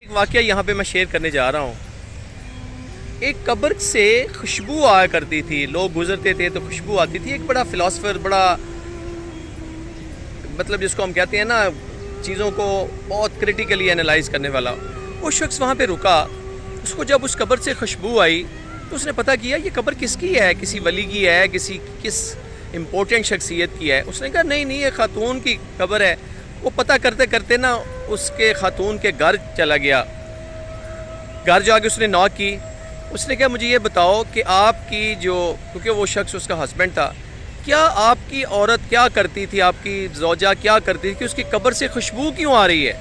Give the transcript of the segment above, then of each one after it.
ایک واقعہ یہاں پہ میں شیئر کرنے جا رہا ہوں۔ ایک قبر سے خوشبو آیا کرتی تھی، لوگ گزرتے تھے تو خوشبو آتی تھی۔ ایک بڑا فلاسفر، بڑا مطلب جس کو ہم کہتے ہیں نا چیزوں کو بہت کریٹیکلی انالائز کرنے والا، وہ شخص وہاں پہ رکا۔ اس کو جب اس قبر سے خوشبو آئی تو اس نے پتہ کیا یہ قبر کس کی ہے، کسی ولی کی ہے، کس امپورٹنٹ شخصیت کی ہے۔ اس نے کہا نہیں یہ خاتون کی قبر ہے۔ وہ پتہ کرتے کرتے نا اس کے خاتون کے گھر چلا گیا۔ گھر جا کے اس نے ناک کی۔ اس نے کہا مجھے یہ بتاؤ کہ آپ کی کیونکہ وہ شخص اس کا ہسبینڈ تھا، کیا آپ کی عورت کیا کرتی تھی، آپ کی زوجہ کیا کرتی تھی کہ اس کی قبر سے خوشبو کیوں آ رہی ہے؟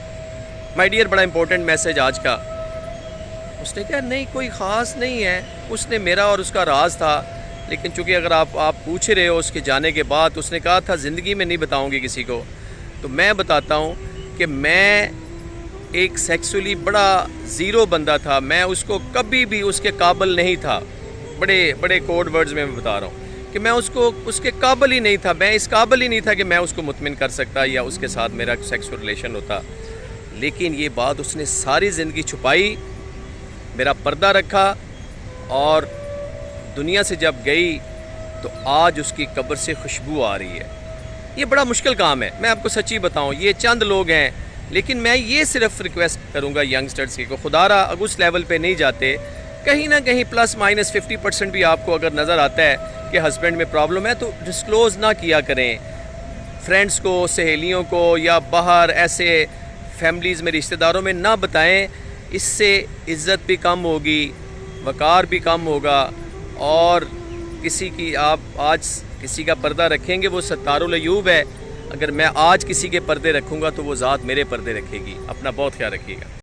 مائی ڈیئر، بڑا امپورٹنٹ میسج آج کا۔ اس نے کہا نہیں کوئی خاص نہیں ہے، اس نے میرا اور اس کا راز تھا، لیکن چونکہ اگر آپ پوچھ رہے ہو اس کے جانے کے بعد، اس نے کہا تھا زندگی میں نہیں بتاؤں گی کسی کو۔ تو میں بتاتا ہوں کہ میں ایک سیکسولی بڑا زیرو بندہ تھا، میں اس کو کبھی بھی اس کے قابل نہیں تھا۔ بڑے کوڈ ورڈز میں بتا رہا ہوں کہ میں اس کے قابل ہی نہیں تھا، میں اس قابل ہی نہیں تھا کہ میں اس کو مطمئن کر سکتا یا اس کے ساتھ میرا سیکسول ریلیشن ہوتا۔ لیکن یہ بات اس نے ساری زندگی چھپائی، میرا پردہ رکھا، اور دنیا سے جب گئی تو آج اس کی قبر سے خوشبو آ رہی ہے۔ یہ بڑا مشکل کام ہے، میں آپ کو سچی بتاؤں، یہ چند لوگ ہیں، لیکن میں یہ صرف ریکویسٹ کروں گا ینگسٹرز کی کو خدا را اگر اس لیول پہ نہیں جاتے، کہیں نہ کہیں پلس مائنس 50% بھی آپ کو اگر نظر آتا ہے کہ ہسبینڈ میں پرابلم ہے تو ڈسکلوز نہ کیا کریں فرینڈز کو، سہیلیوں کو، یا باہر ایسے فیملیز میں رشتہ داروں میں نہ بتائیں۔ اس سے عزت بھی کم ہوگی، وقار بھی کم ہوگا، اور آپ آج کسی کا پردہ رکھیں گے وہ ستار العیوب ہے، اگر میں آج کسی کے پردے رکھوں گا تو وہ ذات میرے پردے رکھے گی۔ اپنا بہت خیال رکھیے گا۔